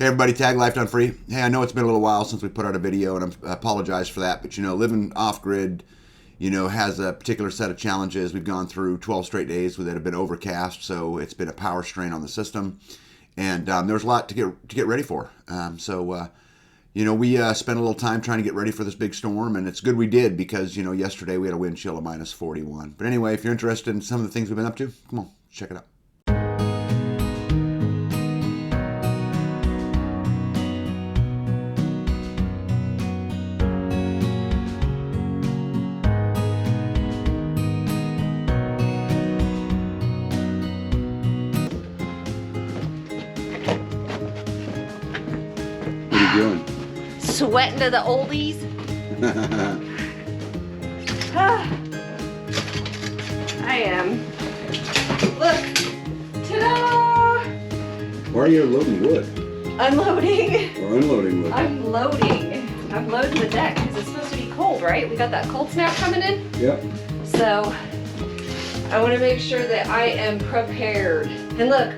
Hey everybody, Tag Life Done Free. Hey, I know it's been a little while since we put out a video, and I apologize for that, but living off grid, has a particular set of challenges. We've gone through 12 straight days that have been overcast, so it's been a power strain on the system, and there's a lot to get ready for. We spent a little time trying to get ready for this big storm, and it's good we did because yesterday we had a wind chill of minus 41. But anyway, if you're interested in some of the things we've been up to, come on, check it out. Doing? Sweating to the oldies. I am. Look. Ta-da! Why are you loading wood? Unloading. Or unloading wood? I'm loading. I'm loading the deck because it's supposed to be cold, right? We got that cold snap coming in. Yep. So I want to make sure that I am prepared. And look,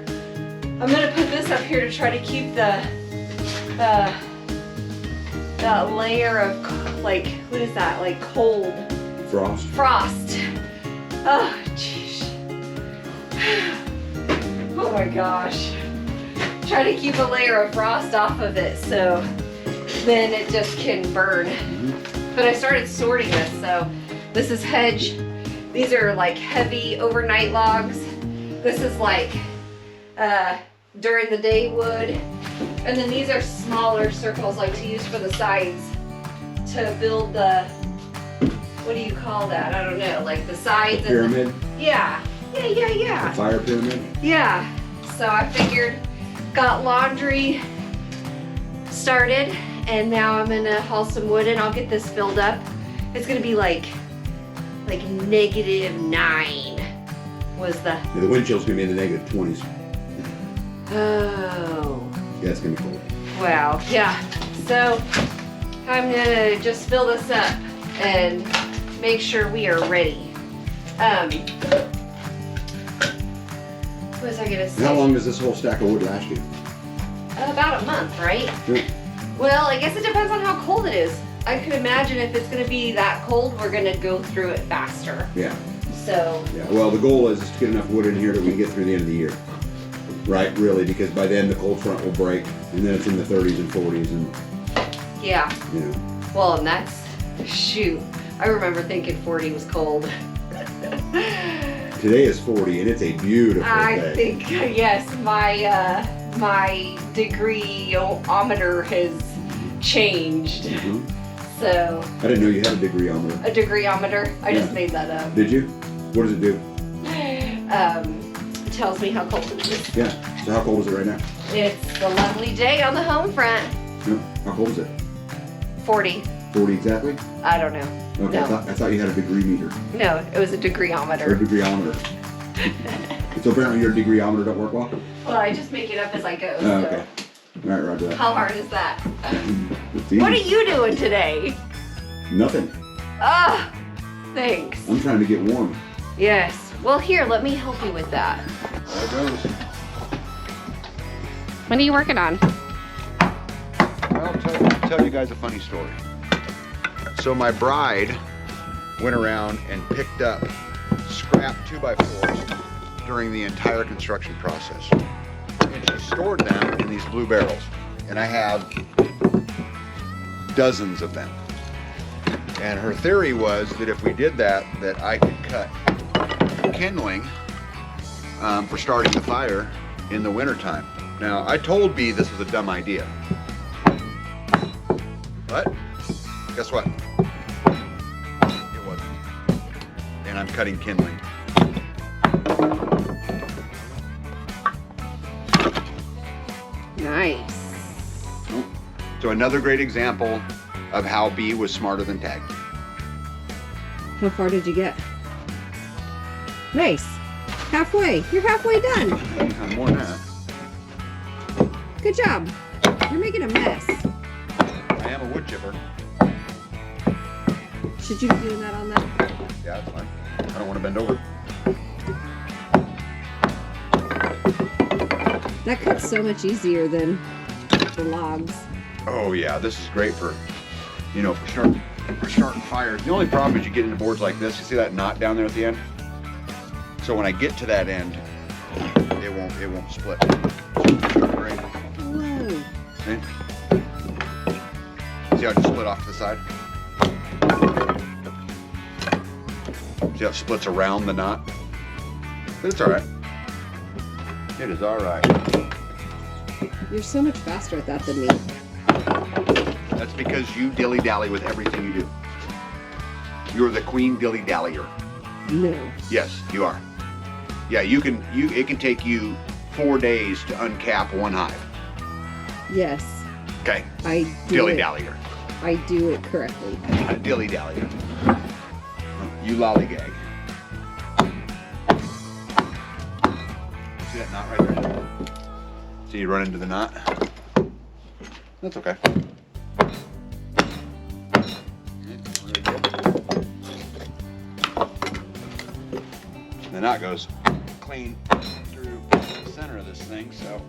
I'm going to put this up here to try to keep that layer of, like, what is that? Like cold. Frost. Frost. Oh, jeez. Oh my gosh. Try to keep a layer of frost off of it so then it just can burn. Mm-hmm. But I started sorting this, so this is hedge. These are like heavy overnight logs. This is like during the day wood. And then these are smaller circles like to use for the sides to build the, what do you call that? I don't know, like the sides. The pyramid? And yeah. The fire pyramid? Yeah. So I figured, got laundry started, and now I'm gonna haul some wood and I'll get this filled up. It's gonna be like -9 was the. Yeah, the wind chill's gonna be in the -20s. Oh. Yeah, it's gonna be cold. Wow, yeah. So I'm gonna just fill this up and make sure we are ready. What was I gonna say? How long does this whole stack of wood last you? About a month, right? Sure. Well, I guess it depends on how cold it is. I could imagine if it's gonna be that cold, we're gonna go through it faster. Yeah. So. Yeah. Well, the goal is to get enough wood in here that we can get through the end of the year. Right, really, because by then the cold front will break, and then it's in the 30s and 40s, and yeah. Well, and that's, shoot, I remember thinking 40 was cold. Today is 40, and it's a beautiful day. I think yes, my degreeometer has changed. Mm-hmm. So. I didn't know you had a degreeometer. A degreeometer? I just made that up. Did you? What does it do? Tells me how cold it is. Yeah. So how cold is it right now? It's a lovely day on the home front. No. How cold is it? 40. 40 exactly? I don't know. Okay. No. I thought you had a degree meter. No, it was a Or a degreeometer. degreeometer. So apparently your degreeometer don't work well? Well, I just make it up as I go. Oh, So. okay. All right, roger that. How hard is that? It's easy. What are you doing today? Nothing. Ah, thanks. I'm trying to get warm. Yes. Well, here, let me help you with that. There it goes. What are you working on? I'll tell you guys a funny story. So my bride went around and picked up scrap 2x4s during the entire construction process. And she stored them in these blue barrels. And I have dozens of them. And her theory was that if we did that, that I could cut kindling for starting the fire in the wintertime. Now, I told B this was a dumb idea. But, guess what? It wasn't. And I'm cutting kindling. Nice. So another great example of how B was smarter than Tag. How far did you get? Nice. Halfway. You're halfway done. More than that. Good job. You're making a mess. I am a wood chipper. Should you be doing that on that? Yeah, that's fine. I don't want to bend over. That cuts so much easier than for logs. Oh yeah, this is great for, you know, for starting fires. The only problem is you get into boards like this. You see that knot down there at the end? So when I get to that end, it won't split. Great. Whoa. See? See how it just split off to the side? See how it splits around the knot? But it's all right. It is all right. You're so much faster at that than me. That's because you dilly-dally with everything you do. You're the queen dilly-dallyer. No. Yes, you are. Yeah, it can take you 4 days to uncap one hive. Yes. Okay? I do Dilly-dallyer. I do it correctly. Dilly-dallyer. You lollygag. See that knot right there? See you run into the knot? That's okay. The knot goes clean through the center of this thing, so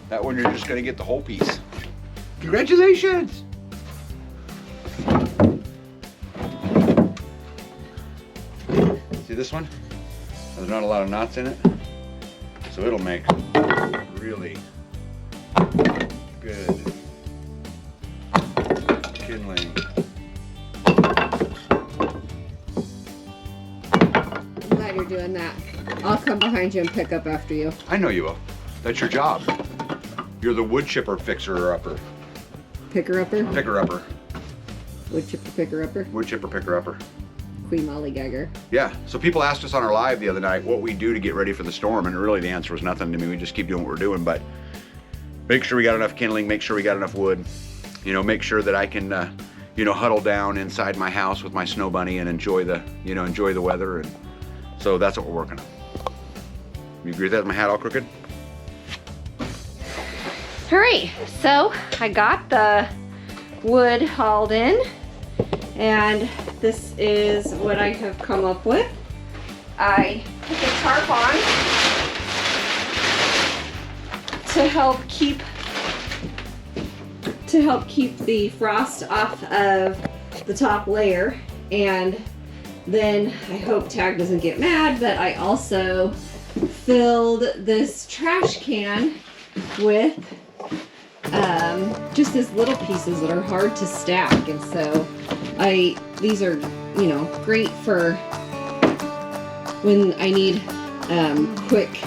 that one you're just gonna get the whole piece. Congratulations! See this one? There's not a lot of knots in it, so it'll make really good kindling. I'm glad you're doing that. I'll come behind you and pick up after you. I know you will. That's your job. You're the wood chipper fixer-upper. Picker-upper? Picker-upper. Wood chipper picker-upper? Wood chipper picker-upper. Queen lollygagger. Yeah, so people asked us on our live the other night what we do to get ready for the storm, and really the answer was nothing. I mean, we just keep doing what we're doing, but make sure we got enough kindling, make sure we got enough wood, you know, make sure that I can, you know, huddle down inside my house with my snow bunny and enjoy the weather, and so that's what we're working on. You agree with that? Is my hat all crooked? All right, so I got the wood hauled in, and this is what I have come up with. I put the tarp on to help keep the frost off of the top layer, and then I hope Tag doesn't get mad that I also filled this trash can with just these little pieces that are hard to stack, and so these are, you know, great for when I need quick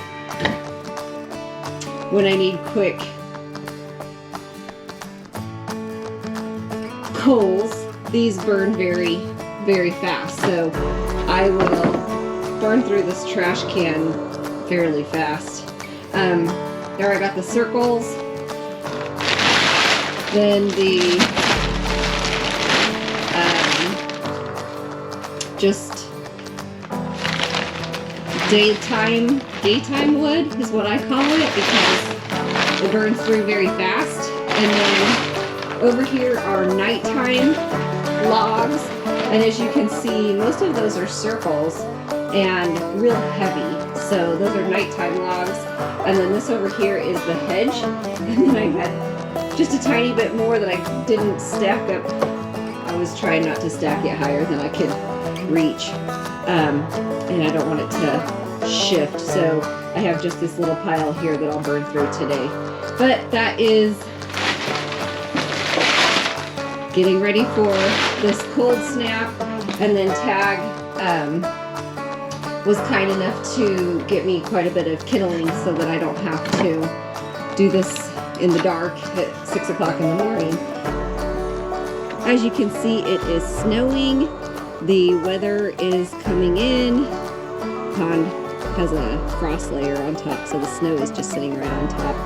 coals. These burn very, very fast, so I will burn through this trash can fairly fast. There I got the circles, then the just daytime wood is what I call it, because it burns through very fast. And then over here are nighttime logs, and as you can see, most of those are circles and real heavy, so those are nighttime logs. And then this over here is the hedge, and then I had just a tiny bit more that I didn't stack up. I was trying not to stack it higher than I could reach, and I don't want it to shift, so I have just this little pile here that I'll burn through today. But that is getting ready for this cold snap. And then Tag was kind enough to get me quite a bit of kindling so that I don't have to do this in the dark at 6 o'clock in the morning. As you can see, it is snowing. The weather is coming in. Pond has a frost layer on top, so the snow is just sitting right on top.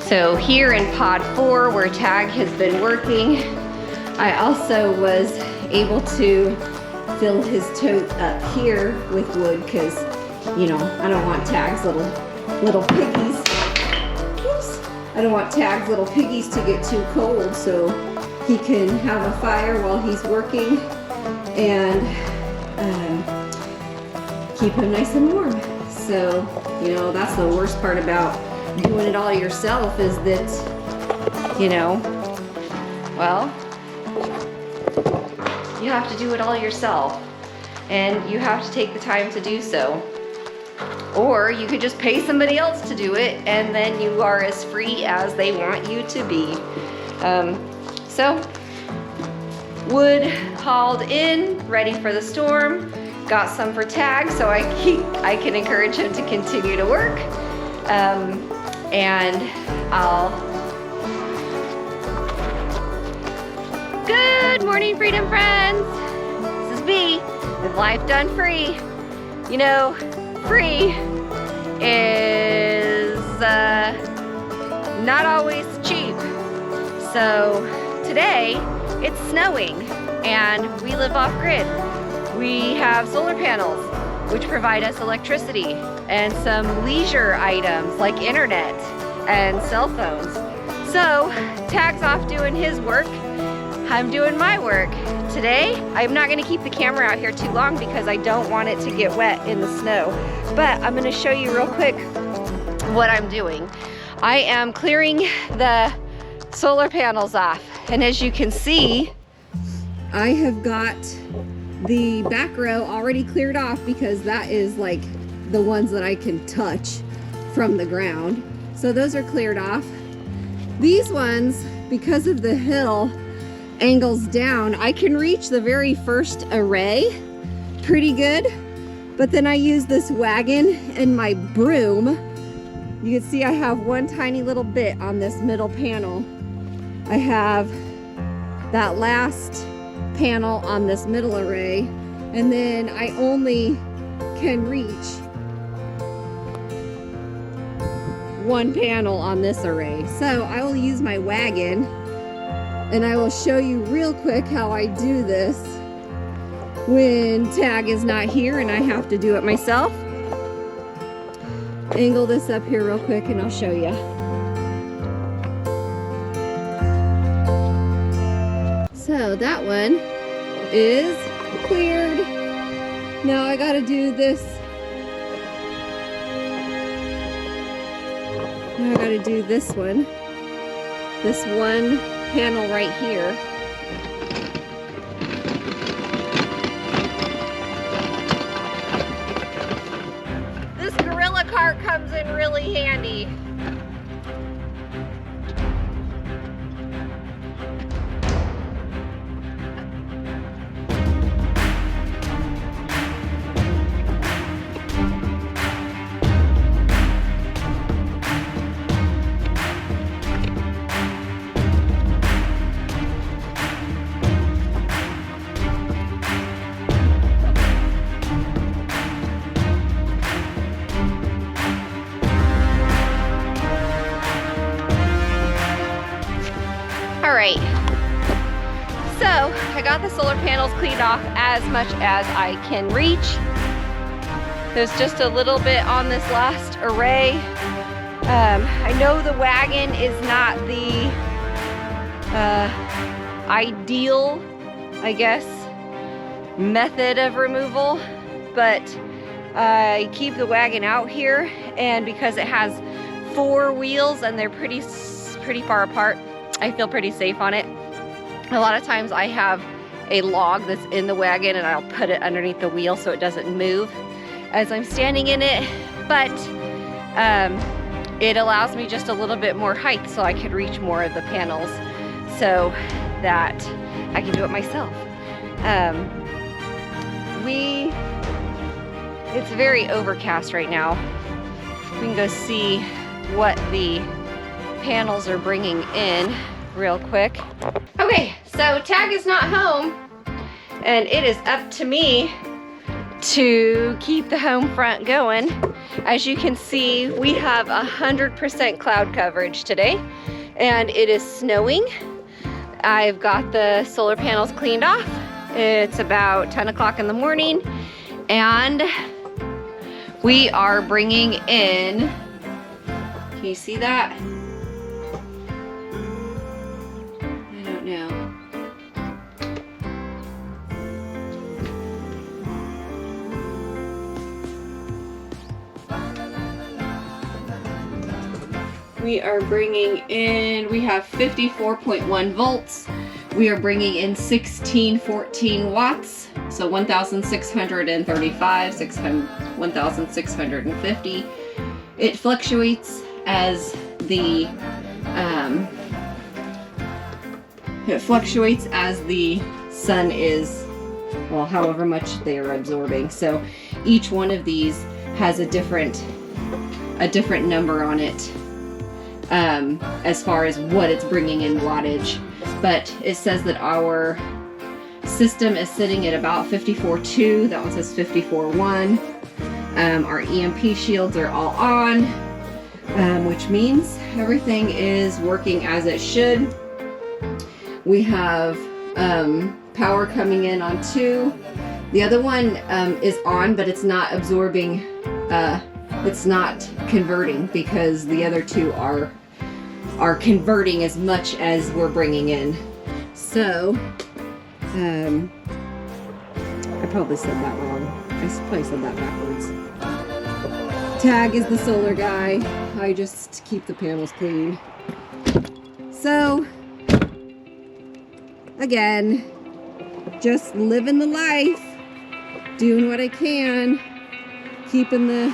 So here in pod 4, where Tag has been working, I also was able to fill his tote up here with wood, because, you know, I don't want Tag's little piggies. Oops. I don't want Tag's little piggies to get too cold, so he can have a fire while he's working, and keep him nice and warm. So, you know, that's the worst part about doing it all yourself is that, you know, well, you have to do it all yourself and you have to take the time to do so. Or you could just pay somebody else to do it and then you are as free as they want you to be. So, wood hauled in, ready for the storm. Got some for Tag so I can encourage him to continue to work. And Good morning, Freedom Friends. This is B with Life Done Free. You know, free is not always cheap. So today it's snowing and we live off grid. We have solar panels which provide us electricity and some leisure items like internet and cell phones. So Tag's off doing his work. I'm doing my work. Today, I'm not gonna keep the camera out here too long because I don't want it to get wet in the snow. But I'm gonna show you real quick what I'm doing. I am clearing the solar panels off. And as you can see, I have got the back row already cleared off because that is like the ones that I can touch from the ground. So those are cleared off. These ones, because of the hill angles down, I can reach the very first array pretty good, but then I use this wagon and my broom. You can see I have one tiny little bit on this middle panel. I have that last panel on this middle array, and then I only can reach one panel on this array. So I will use my wagon and I will show you real quick how I do this when Tag is not here and I have to do it myself. Angle this up here real quick and I'll show you. So that one is cleared. Now I gotta do this. Now I gotta do this one panel right here. This Gorilla cart comes in really handy. Alright, so I got the solar panels cleaned off as much as I can reach. There's just a little bit on this last array. I know the wagon is not the ideal, I guess, method of removal, but I keep the wagon out here, and because it has 4 wheels and they're pretty far apart, I feel pretty safe on it. A lot of times I have a log that's in the wagon and I'll put it underneath the wheel so it doesn't move as I'm standing in it, but it allows me just a little bit more height so I can reach more of the panels so that I can do it myself. It's very overcast right now. We can go see what the panels are bringing in real quick. Okay, so Tag is not home and it is up to me to keep the home front going. As you can see, we have 100% cloud coverage today and it is snowing. I've got the solar panels cleaned off. It's about 10 o'clock in the morning and we are bringing in, can you see that? we are bringing in, we have 54.1 volts. We are bringing in 1614 watts, so 1,635, 1,650. It fluctuates as the sun is, well, however much they are absorbing. So each one of these has a different number on it as far as what it's bringing in wattage. But it says that our system is sitting at about 54.2. That one says 54.1. Our EMP shields are all on, which means everything is working as it should. We have power coming in on 2. The other one is on, but it's not absorbing, it's not converting, because the other 2 are converting as much as we're bringing in. So, I probably said that wrong. I probably said that backwards. Tag is the solar guy. I just keep the panels clean. So, again, just living the life, doing what I can, keeping the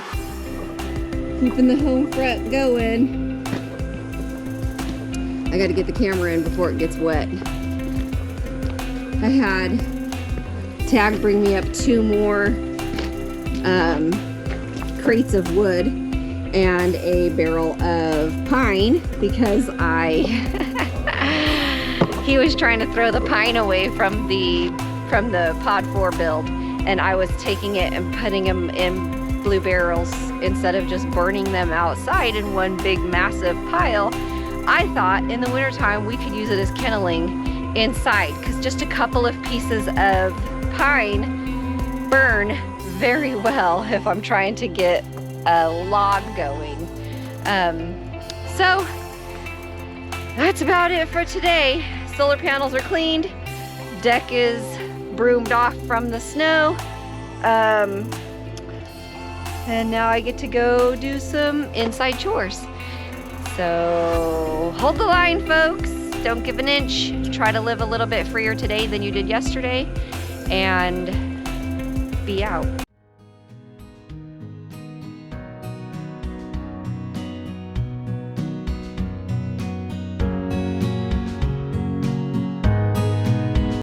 home front going. I gotta get the camera in before it gets wet. I had Tag bring me up 2 more crates of wood and a barrel of pine, because he was trying to throw the pine away from the Pod 4 build, and I was taking it and putting them in blue barrels instead of just burning them outside in one big massive pile. I thought in the wintertime we could use it as kindling inside, because just a couple of pieces of pine burn very well if I'm trying to get a log going. So that's about it for today. Solar panels are cleaned, deck is broomed off from the snow, and now I get to go do some inside chores. So hold the line, folks. Don't give an inch. Try to live a little bit freer today than you did yesterday, and be out.